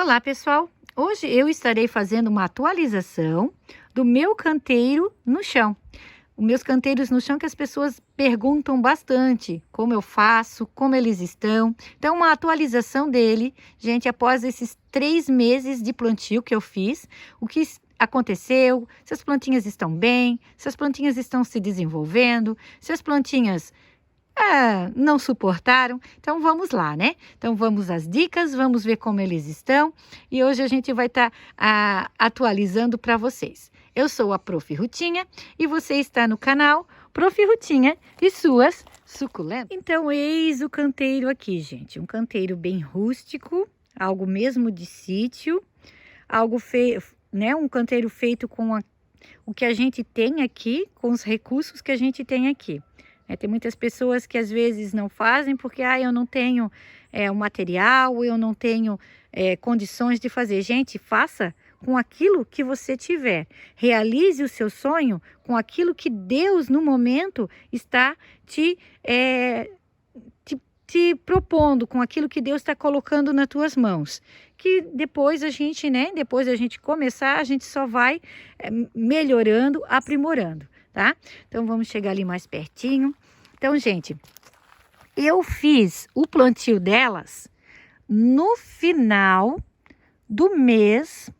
Olá, pessoal! Hoje eu estarei fazendo uma atualização do meu canteiro no chão. Os meus canteiros no chão que as pessoas perguntam bastante como eu faço, como eles estão. Então, uma atualização dele, gente, após esses 3 meses de plantio que eu fiz, o que aconteceu, se as plantinhas estão bem, se as plantinhas estão se desenvolvendo, se as plantinhas não suportaram. Então vamos lá, né? Então vamos às dicas, vamos ver como eles estão e hoje a gente vai estar atualizando para vocês. Eu sou a Prof. Rutinha e você está no canal Prof. Rutinha e suas suculentas. Então eis o canteiro aqui, gente. Um canteiro bem rústico, algo mesmo de sítio, algo feio, né? Um canteiro feito com o que a gente tem aqui, com os recursos que a gente tem aqui. Tem muitas pessoas que às vezes não fazem porque eu não tenho o material, eu não tenho condições de fazer. Gente, faça com aquilo que você tiver. Realize o seu sonho com aquilo que Deus no momento está te propondo, com aquilo que Deus está colocando nas tuas mãos. Que depois a gente, depois da gente começar, a gente só vai melhorando, aprimorando. Tá? Então vamos chegar ali mais pertinho. Então, gente, eu fiz o plantio delas no final do mês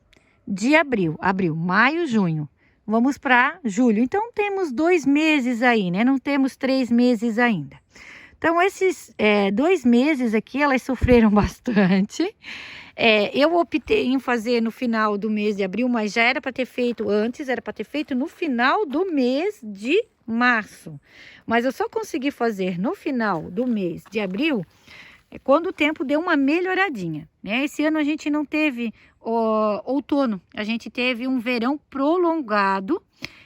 de abril, maio, junho. Vamos para julho. Então temos 2 meses aí, né? Não temos 3 meses ainda. Então esses 2 meses aqui elas sofreram bastante. Eu optei em fazer no final do mês de abril, mas já era para ter feito antes, era para ter feito no final do mês de março. Mas eu só consegui fazer no final do mês de abril, quando o tempo deu uma melhoradinha, né? Esse ano a gente não teve outono, a gente teve um verão prolongado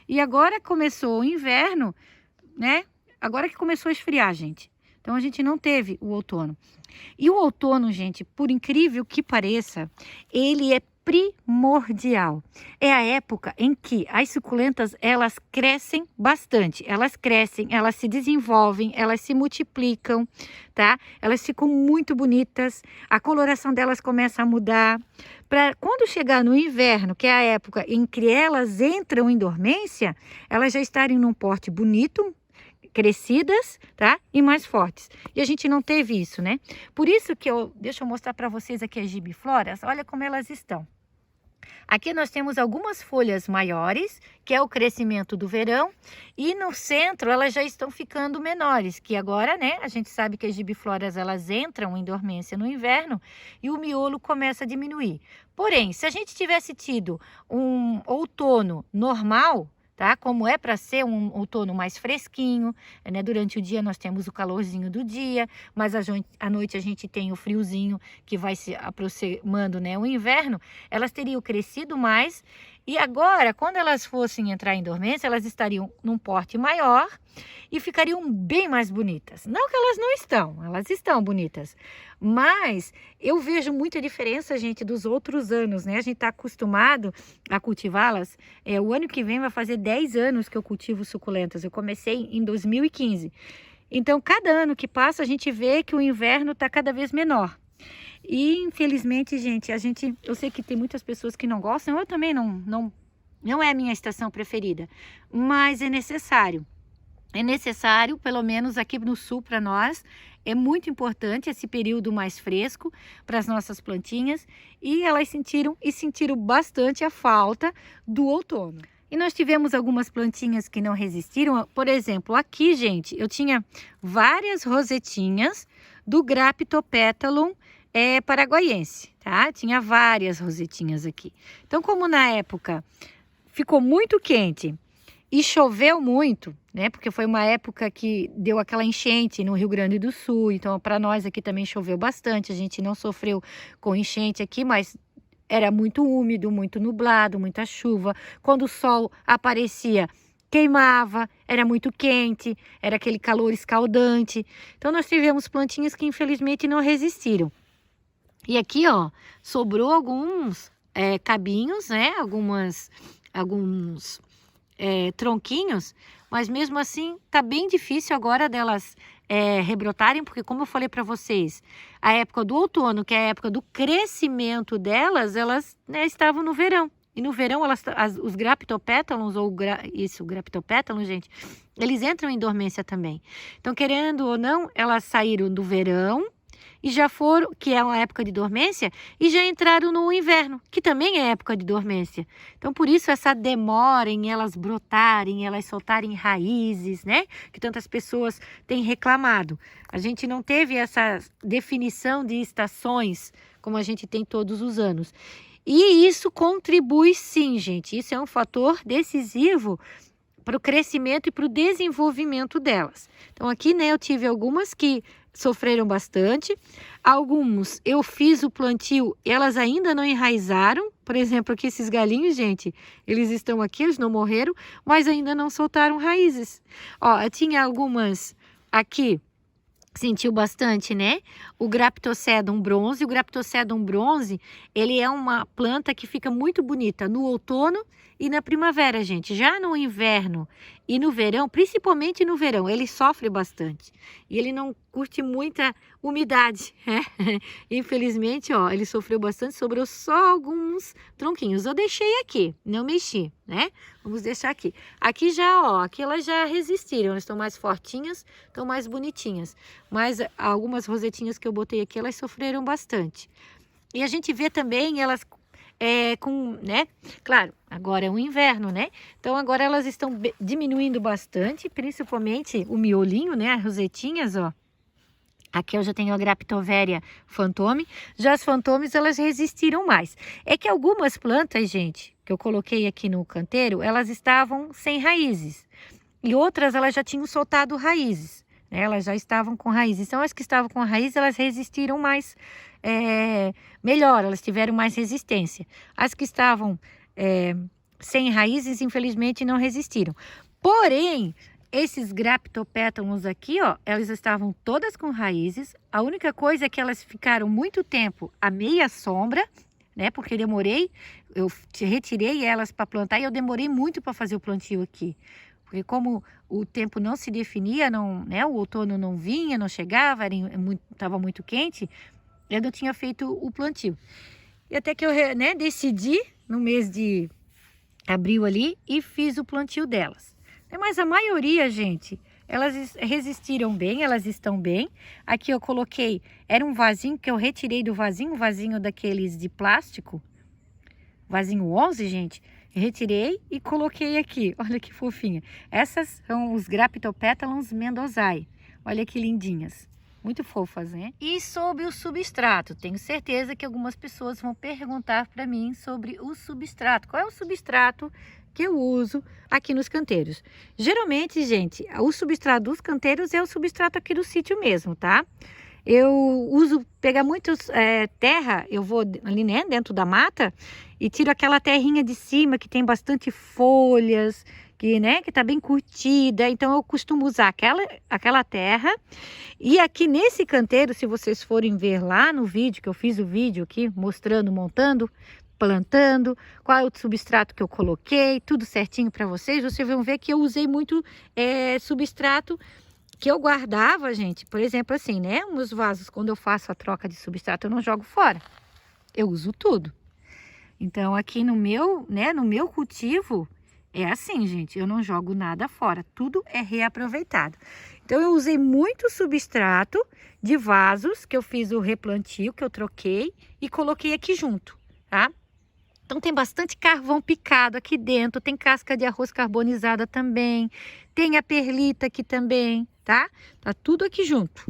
e agora começou o inverno, né? Agora que começou a esfriar, gente. Então a gente não teve o outono. E o outono, gente, por incrível que pareça, ele é primordial. É a época em que as suculentas, elas crescem bastante. Elas crescem, elas se desenvolvem, elas se multiplicam, tá? Elas ficam muito bonitas, a coloração delas começa a mudar. Para quando chegar no inverno, que é a época em que elas entram em dormência, elas já estarem num porte bonito, crescidas, tá? E mais fortes. E a gente não teve isso, né? Por isso que deixa eu mostrar para vocês aqui as gibifloras, olha como elas estão. Aqui nós temos algumas folhas maiores, que é o crescimento do verão, e no centro elas já estão ficando menores, que agora, né, a gente sabe que as gibifloras elas entram em dormência no inverno e o miolo começa a diminuir. Porém, se a gente tivesse tido um outono normal, tá? Como é para ser um outono mais fresquinho, né? Durante o dia nós temos o calorzinho do dia, mas à noite a gente tem o friozinho que vai se aproximando, né? O inverno, elas teriam crescido mais e agora, quando elas fossem entrar em dormência, elas estariam num porte maior e ficariam bem mais bonitas. Não que elas não estão, elas estão bonitas, mas eu vejo muita diferença, gente, dos outros anos, né? A gente está acostumado a cultivá-las. O ano que vem vai fazer 10 anos que eu cultivo suculentas. Eu comecei em 2015. Então, cada ano que passa, a gente vê que o inverno está cada vez menor. E, infelizmente, gente, eu sei que tem muitas pessoas que não gostam, eu também não é a minha estação preferida, mas é necessário. É necessário, pelo menos aqui no sul para nós, é muito importante esse período mais fresco para as nossas plantinhas e elas sentiram bastante a falta do outono. E nós tivemos algumas plantinhas que não resistiram, por exemplo, aqui, gente, eu tinha várias rosetinhas do Graptopetaloum paraguaiense, tá? Tinha várias rosetinhas aqui. Então, como na época ficou muito quente e choveu muito, né? Porque foi uma época que deu aquela enchente no Rio Grande do Sul, então para nós aqui também choveu bastante, a gente não sofreu com enchente aqui, mas era muito úmido, muito nublado, muita chuva. Quando o sol aparecia, queimava, era muito quente, era aquele calor escaldante. Então nós tivemos plantinhas que infelizmente não resistiram. E aqui, ó, sobrou alguns cabinhos, né? Alguns tronquinhos, mas mesmo assim tá bem difícil agora delas rebrotarem, porque como eu falei para vocês, a época do outono, que é a época do crescimento delas, elas, né, estavam no verão. E no verão, os graptopétalons, graptopétalons, gente, eles entram em dormência também. Então, querendo ou não, elas saíram do verão e já foram, que é uma época de dormência, e já entraram no inverno, que também é época de dormência. Então, por isso, essa demora em elas brotarem, elas soltarem raízes, né? Que tantas pessoas têm reclamado. A gente não teve essa definição de estações como a gente tem todos os anos. E isso contribui sim, gente. Isso é um fator decisivo para o crescimento e para o desenvolvimento delas. Então, aqui, né, eu tive algumas que sofreram bastante. Alguns eu fiz o plantio, elas ainda não enraizaram. Por exemplo, aqui esses galinhos, gente, eles estão aqui, eles não morreram, mas ainda não soltaram raízes. Ó, eu tinha algumas aqui. Sentiu bastante, né? O Graptocedum bronze. O Graptocedum bronze, ele é uma planta que fica muito bonita no outono e na primavera, gente. Já no inverno e no verão, principalmente no verão, ele sofre bastante. E ele não curte muita umidade, né? Infelizmente, ó, ele sofreu bastante, sobrou só alguns tronquinhos. Eu deixei aqui, não mexi, né? Vamos deixar aqui. Aqui já, ó, aqui elas já resistiram, elas estão mais fortinhas, estão mais bonitinhas. Mas algumas rosetinhas que eu botei aqui, elas sofreram bastante. E a gente vê também elas né? Claro, agora é o inverno, né? Então agora elas estão diminuindo bastante, principalmente o miolinho, né? As rosetinhas, ó. Aqui eu já tenho a Graptoveria Fantome. Já as Fantomes, elas resistiram mais. É que algumas plantas, gente, que eu coloquei aqui no canteiro, elas estavam sem raízes. E outras, elas já tinham soltado raízes, né? Elas já estavam com raízes. Então, as que estavam com raízes, elas resistiram mais, melhor, elas tiveram mais resistência. As que estavam sem raízes, infelizmente, não resistiram. Porém, esses graptopétalons aqui, ó, elas estavam todas com raízes. A única coisa é que elas ficaram muito tempo à meia sombra, né? Porque eu retirei elas para plantar e eu demorei muito para fazer o plantio aqui. Porque como o tempo não se definia, não, né? O outono não vinha, não chegava, estava muito quente, eu não tinha feito o plantio. E até que eu, né, decidi no mês de abril ali e fiz o plantio delas. Mas a maioria, gente, elas resistiram bem, elas estão bem. Aqui eu coloquei, era um vasinho que eu retirei do vasinho, um vasinho daqueles de plástico. Vasinho 11, gente. Retirei e coloquei aqui. Olha que fofinha. Essas são os Graptopétalons mendozae. Olha que lindinhas. Muito fofas, né? E sobre o substrato, tenho certeza que algumas pessoas vão perguntar para mim sobre o substrato. Qual é o substrato que eu uso aqui nos canteiros? Geralmente, gente, o substrato dos canteiros é o substrato aqui do sítio mesmo, tá? Eu uso, pegar muitos terra, eu vou ali, né, dentro da mata e tiro aquela terrinha de cima que tem bastante folhas, que, né, que tá bem curtida. Então eu costumo usar aquela terra. E aqui nesse canteiro, se vocês forem ver lá no vídeo, que eu fiz o vídeo aqui mostrando, montando, plantando, qual é o substrato que eu coloquei, tudo certinho para vocês. Vocês vão ver que eu usei muito substrato que eu guardava, gente. Por exemplo, assim, né? Nos vasos, quando eu faço a troca de substrato, eu não jogo fora. Eu uso tudo. Então, aqui no meu, né, no meu cultivo, é assim, gente. Eu não jogo nada fora. Tudo é reaproveitado. Então, eu usei muito substrato de vasos, que eu fiz o replantio, que eu troquei e coloquei aqui junto, tá? Então, tem bastante carvão picado aqui dentro, tem casca de arroz carbonizada também, tem a perlita aqui também, tá? Tá tudo aqui junto,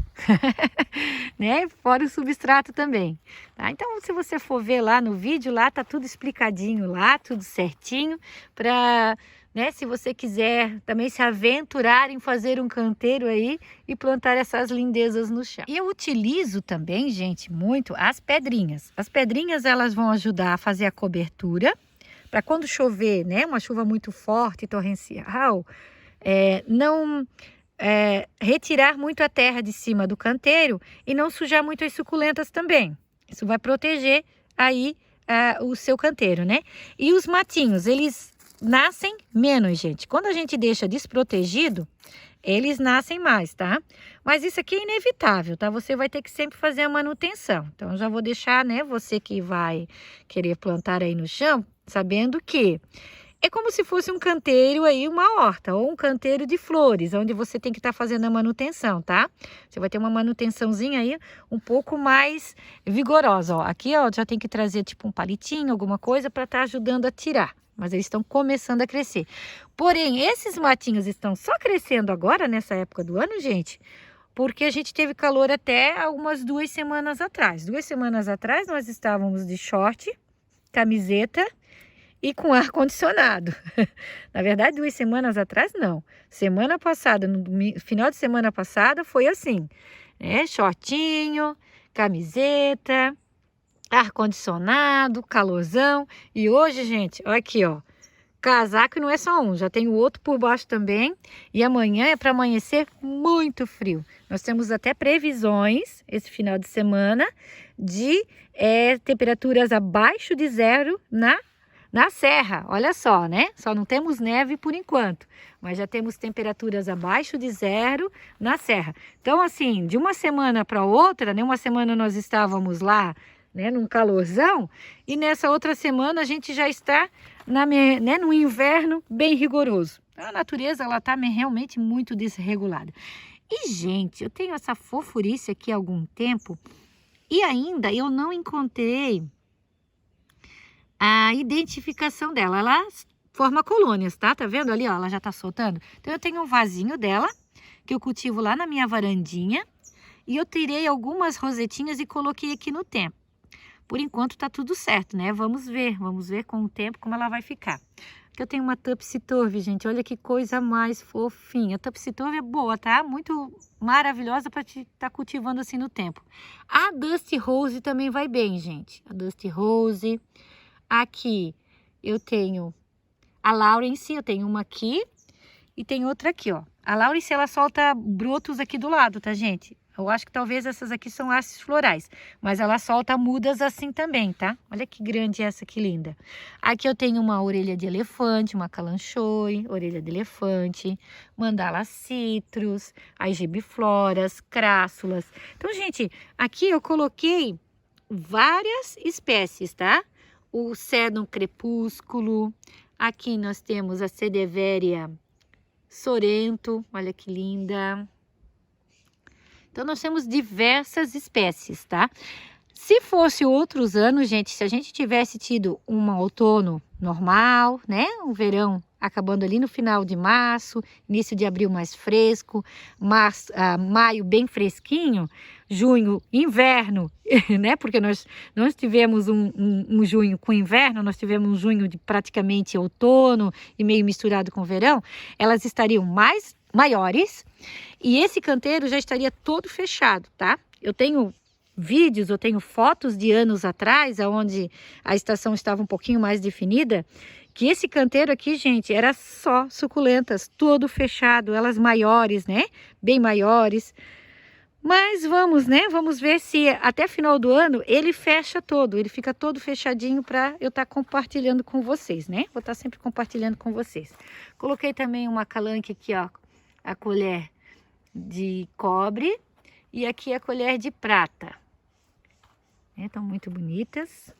né? Fora o substrato também, tá? Então, se você for ver lá no vídeo, lá tá tudo explicadinho lá, tudo certinho, para, né, se você quiser também se aventurar em fazer um canteiro aí e plantar essas lindezas no chão. E eu utilizo também, gente, muito as pedrinhas. As pedrinhas, elas vão ajudar a fazer a cobertura, para quando chover, né, uma chuva muito forte, torrencial, não retirar muito a terra de cima do canteiro e não sujar muito as suculentas também. Isso vai proteger aí o seu canteiro, né? E os matinhos, eles nascem menos, gente. Quando a gente deixa desprotegido, eles nascem mais, tá? Mas isso aqui é inevitável, tá? Você vai ter que sempre fazer a manutenção. Então, eu já vou deixar, né, você que vai querer plantar aí no chão, sabendo que é como se fosse um canteiro aí, uma horta, ou um canteiro de flores, onde você tem que estar fazendo a manutenção, tá? Você vai ter uma manutençãozinha aí um pouco mais vigorosa, ó. Aqui, ó, já tem que trazer tipo um palitinho, alguma coisa para estar ajudando a tirar. Mas eles estão começando a crescer. Porém, esses matinhos estão só crescendo agora, nessa época do ano, gente, porque a gente teve calor até algumas 2 semanas atrás. 2 semanas atrás, nós estávamos de short, camiseta e com ar-condicionado. Na verdade, 2 semanas atrás, não. Semana passada, no final de semana passada, foi assim, né? Shortinho, camiseta, ar-condicionado, calorzão. E hoje, gente, olha aqui, ó. Casaco não é só um, já tem o outro por baixo também. E amanhã é para amanhecer muito frio. Nós temos até previsões, esse final de semana, de temperaturas abaixo de zero na serra. Olha só, né? Só não temos neve por enquanto, mas já temos temperaturas abaixo de zero na serra. Então, assim, de uma semana para outra, né? Uma semana nós estávamos lá, né, num calorzão, e nessa outra semana a gente já está no inverno bem rigoroso. A natureza, ela está realmente muito desregulada. E, gente, eu tenho essa fofurice aqui há algum tempo e ainda eu não encontrei a identificação dela. Ela forma colônias, tá? Tá vendo ali, ó? Ela já tá soltando. Então, eu tenho um vasinho dela que eu cultivo lá na minha varandinha e eu tirei algumas rosetinhas e coloquei aqui no tempo. Por enquanto tá tudo certo, né? Vamos ver com o tempo como ela vai ficar. Aqui eu tenho uma Tupsitorve, gente, olha que coisa mais fofinha. A Tupsitorve é boa, tá? Muito maravilhosa para te estar cultivando assim no tempo. A Dusty Rose também vai bem, gente. A Dusty Rose. Aqui eu tenho a Lawrence, eu tenho uma aqui e tem outra aqui, ó. A Lawrence, ela solta brotos aqui do lado, tá, gente? Eu acho que talvez essas aqui são hastes florais, mas ela solta mudas assim também, tá? Olha que grande essa, que linda. Aqui eu tenho uma orelha de elefante, uma calanchoe, orelha de elefante, mandala citrus, as gibifloras, crássulas. Então, gente, aqui eu coloquei várias espécies, tá? O Sedum crepúsculo, aqui nós temos a Sedeveria sorento, olha que linda. Então, nós temos diversas espécies, tá? Se fosse outros anos, gente, se a gente tivesse tido um outono normal, né? Um verão acabando ali no final de março, início de abril mais fresco, maio bem fresquinho, junho inverno, né? Porque nós não tivemos um junho com inverno, nós tivemos um junho de praticamente outono e meio misturado com verão, elas estariam maiores e esse canteiro já estaria todo fechado, tá? Eu tenho vídeos, eu tenho fotos de anos atrás, onde a estação estava um pouquinho mais definida, que esse canteiro aqui, gente, era só suculentas, todo fechado, elas maiores, né? Bem maiores. Mas vamos, né? Vamos ver se até final do ano ele fecha todo, ele fica todo fechadinho para eu estar compartilhando com vocês, né? Vou estar sempre compartilhando com vocês. Coloquei também uma calanque aqui, ó, a colher de cobre e aqui a colher de prata. Estão muito bonitas.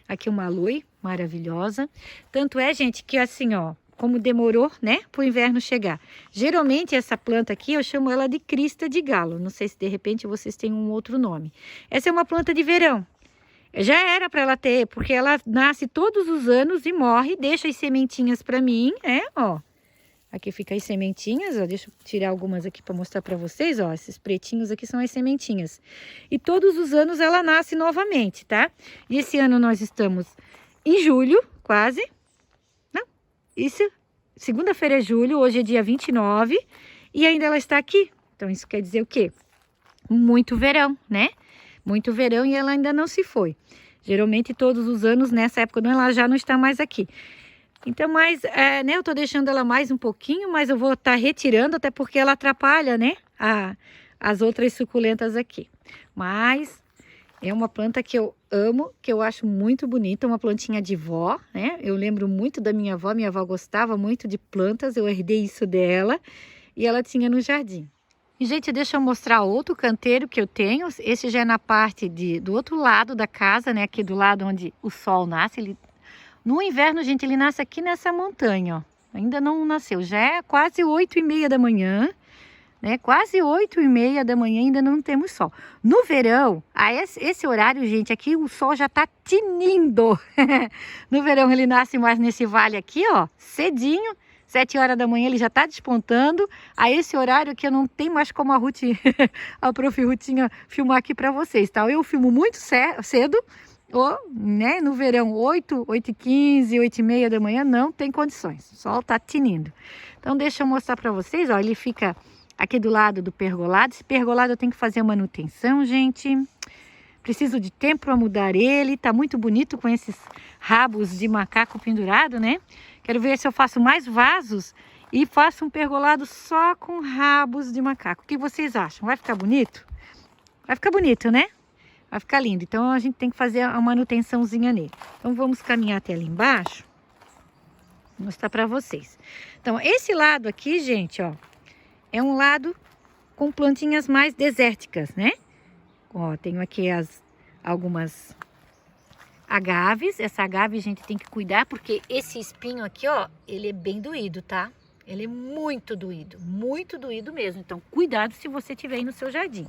Aqui uma aloe maravilhosa. Tanto é, gente, que assim, ó, como demorou, né, para o inverno chegar. Geralmente essa planta aqui eu chamo ela de crista de galo. Não sei se de repente vocês têm um outro nome. Essa é uma planta de verão. Já era para ela ter, porque ela nasce todos os anos e morre, deixa as sementinhas para mim, ó. Aqui fica as sementinhas, ó, deixa eu tirar algumas aqui para mostrar para vocês, ó, esses pretinhos aqui são as sementinhas. E todos os anos ela nasce novamente, tá? E esse ano nós estamos em julho, quase. Não, isso, segunda-feira é julho, hoje é dia 29 e ainda ela está aqui. Então isso quer dizer o quê? Muito verão, né? Muito verão e ela ainda não se foi. Geralmente todos os anos, nessa época do ano, ela já não está mais aqui. Então, né, eu tô deixando ela mais um pouquinho, mas eu vou estar retirando, até porque ela atrapalha, né, as outras suculentas aqui. Mas É uma planta que eu amo, que eu acho muito bonita, uma plantinha de vó, né? Eu lembro muito da minha avó gostava muito de plantas, eu herdei isso dela e ela tinha no jardim. E, gente, deixa eu mostrar outro canteiro que eu tenho. Esse já é na parte do outro lado da casa, né? Aqui do lado onde o sol nasce. No inverno, gente, ele nasce aqui nessa montanha, ó. Ainda não nasceu, já é quase 8h30 da manhã. Né? Quase 8h30 da manhã ainda não temos sol. No verão, a esse horário, gente, aqui o sol já tá tinindo. No verão ele nasce mais nesse vale aqui, ó, cedinho. 7 horas da manhã ele já tá despontando. A esse horário que eu não tenho mais como a Ruth, a prof. Rutinha filmar aqui para vocês, tá? Eu filmo muito cedo, ou, né, no verão 8h15, 8h30 da manhã não tem condições. O sol tá tinindo. Então deixa eu mostrar para vocês, ó, ele fica aqui do lado do pergolado. Esse pergolado eu tenho que fazer manutenção, gente. Preciso de tempo para mudar ele. Tá muito bonito com esses rabos de macaco pendurado, né? Quero ver se eu faço mais vasos e faço um pergolado só com rabos de macaco. O que vocês acham? Vai ficar bonito? Vai ficar bonito, né? Vai ficar lindo. Então a gente tem que fazer a manutençãozinha nele. Então vamos caminhar até ali embaixo. Vou mostrar para vocês. Então esse lado aqui, gente, ó, é um lado com plantinhas mais desérticas, né? Ó, tenho aqui algumas agaves. Essa agave a gente tem que cuidar porque esse espinho aqui, ó, ele é bem doído, tá? Ele é muito doído mesmo. Então, cuidado se você tiver aí no seu jardim.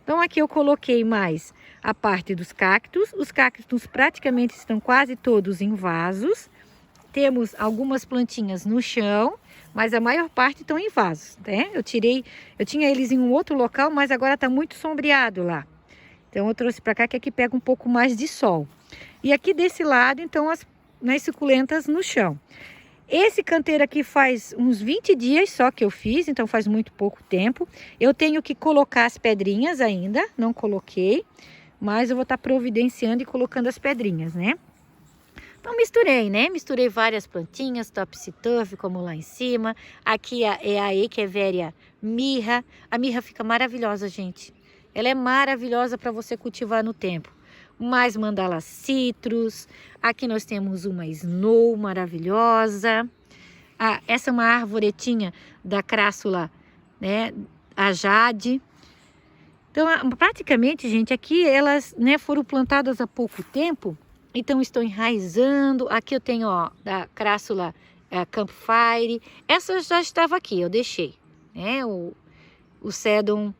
Então, aqui eu coloquei mais a parte dos cactos. Os cactos praticamente estão quase todos em vasos. Temos algumas plantinhas no chão, mas a maior parte estão em vasos, né? Eu tinha eles em um outro local, mas agora está muito sombreado lá. Então eu trouxe para cá que aqui pega um pouco mais de sol. E aqui desse lado, então, as suculentas no chão. Esse canteiro aqui faz uns 20 dias só que eu fiz, então faz muito pouco tempo. Eu tenho que colocar as pedrinhas ainda, não coloquei, mas eu vou estar providenciando e colocando as pedrinhas, né? Então misturei, né? Misturei várias plantinhas, topsy-turvy, como lá em cima. Aqui é a Echeveria mirra. A mirra fica maravilhosa, gente. Ela é maravilhosa para você cultivar no tempo. Mais mandala citrus. Aqui nós temos uma snow maravilhosa. Ah, essa é uma arvoretinha da crassula, né? A jade. Então, praticamente, gente, aqui elas, né, foram plantadas há pouco tempo. Então, estão enraizando. Aqui eu tenho, ó, da crassula Campfire. Essa já estava aqui, eu deixei, né? O Sedum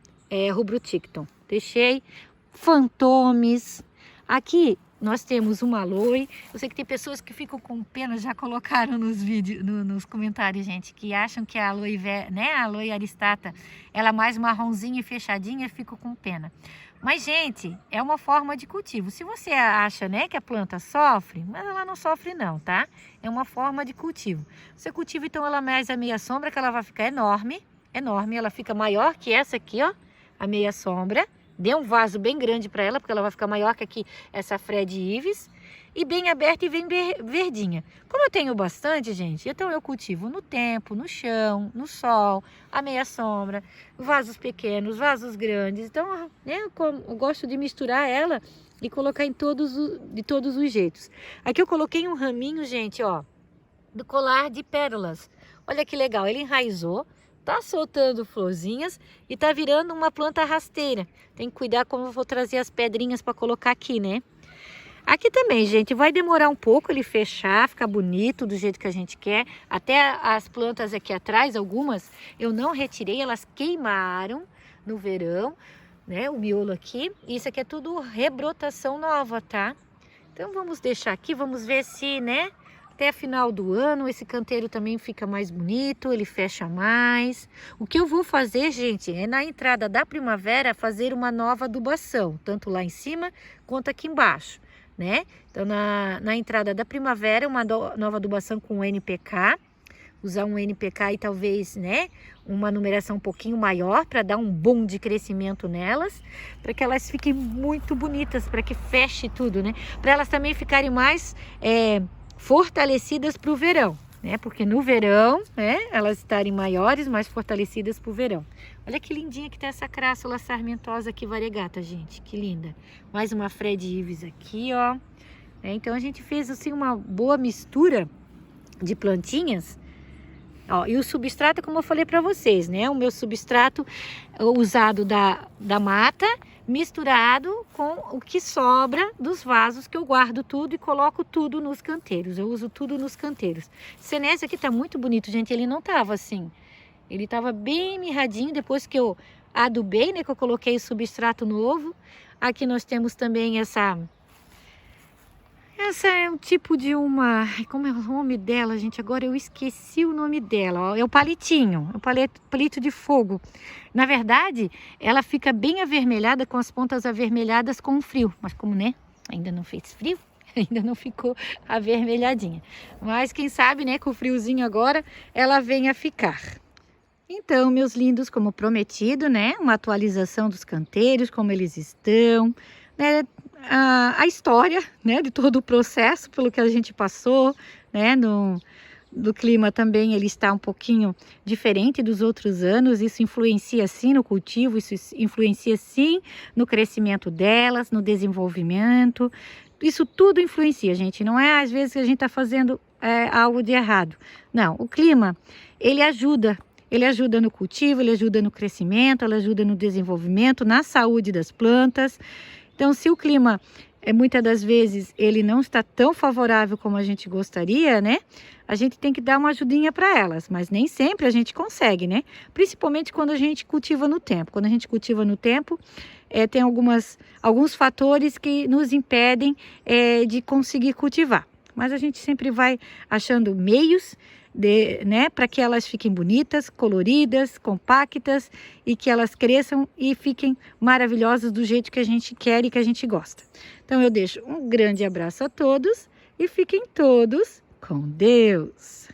rubroticton. Deixei. Fantomes. Aqui nós temos uma aloe. Eu sei que tem pessoas que ficam com pena, já colocaram nos vídeos, nos comentários, gente, que acham que a aloe, né, a aloe aristata, ela é mais marronzinha e fechadinha, fica com pena. Mas, gente, é uma forma de cultivo. Se você acha, né, que a planta sofre, mas ela não sofre não, tá? É uma forma de cultivo. Você cultiva, então, ela mais a meia sombra, que ela vai ficar enorme, enorme. Ela fica maior que essa aqui, ó, a meia sombra. Dê um vaso bem grande para ela, porque ela vai ficar maior que aqui essa Fred Ives. E bem aberta e bem verdinha. Como eu tenho bastante, gente, então eu cultivo no tempo, no chão, no sol, a meia sombra, vasos pequenos, vasos grandes. Então, né, eu gosto de misturar ela e colocar de todos os jeitos. Aqui eu coloquei um raminho, gente, ó, do colar de pérolas. Olha que legal, ele enraizou. Tá soltando florzinhas e tá virando uma planta rasteira. Tem que cuidar como eu vou trazer as pedrinhas para colocar aqui, né? Aqui também, gente, vai demorar um pouco ele fechar, ficar bonito do jeito que a gente quer. Até as plantas aqui atrás, algumas, eu não retirei, elas queimaram no verão, né? O miolo aqui. Isso aqui é tudo rebrotação nova, tá? Então vamos deixar aqui, vamos ver se, né? Até final do ano, esse canteiro também fica mais bonito, ele fecha mais. O que eu vou fazer, gente, é na entrada da primavera fazer uma nova adubação, tanto lá em cima quanto aqui embaixo, né? Então, na entrada da primavera, uma nova adubação com NPK. Usar um NPK e talvez, né, uma numeração um pouquinho maior para dar um boom de crescimento nelas, para que elas fiquem muito bonitas, para que feche tudo, né? Para elas também ficarem mais fortalecidas para o verão, né? Porque no verão, né, elas estarem maiores, mais fortalecidas para o verão. Olha que lindinha que tá essa crassula sarmentosa aqui, variegata, gente, que linda. Mais uma Fred Ives aqui, ó. Então a gente fez assim uma boa mistura de plantinhas. Ó, e o substrato, como eu falei para vocês, né? O meu substrato usado da mata, misturado com o que sobra dos vasos, que eu guardo tudo e coloco tudo nos canteiros. Eu uso tudo nos canteiros. Esse Senésio aqui tá muito bonito, gente. Ele não tava assim. Ele tava bem mirradinho depois que eu adubei, né? Que eu coloquei o substrato novo. Aqui nós temos também essa é um tipo de uma... Como é o nome dela, gente? Agora eu esqueci o nome dela. Ó. É o palitinho, o palito de fogo. Na verdade, ela fica bem avermelhada, com as pontas avermelhadas com o frio. Mas como, né? Ainda não fez frio, ainda não ficou avermelhadinha. Mas quem sabe, né? Com o friozinho agora, ela venha a ficar. Então, meus lindos, como prometido, né? Uma atualização dos canteiros, como eles estão, né? A história, né, de todo o processo pelo que a gente passou, né, do clima também ele está um pouquinho diferente dos outros anos, isso influencia sim no cultivo, isso influencia sim no crescimento delas, no desenvolvimento, isso tudo influencia, gente, não é às vezes que a gente está fazendo algo de errado, não, o clima, ele ajuda no cultivo, ele ajuda no crescimento, ele ajuda no desenvolvimento, na saúde das plantas. Então, se o clima, muitas das vezes, ele não está tão favorável como a gente gostaria, né? A gente tem que dar uma ajudinha para elas, mas nem sempre a gente consegue, né? Principalmente quando a gente cultiva no tempo. Quando a gente cultiva no tempo, tem alguns fatores que nos impedem de conseguir cultivar. Mas a gente sempre vai achando meios né, para que elas fiquem bonitas, coloridas, compactas e que elas cresçam e fiquem maravilhosas do jeito que a gente quer e que a gente gosta. Então eu deixo um grande abraço a todos e fiquem todos com Deus!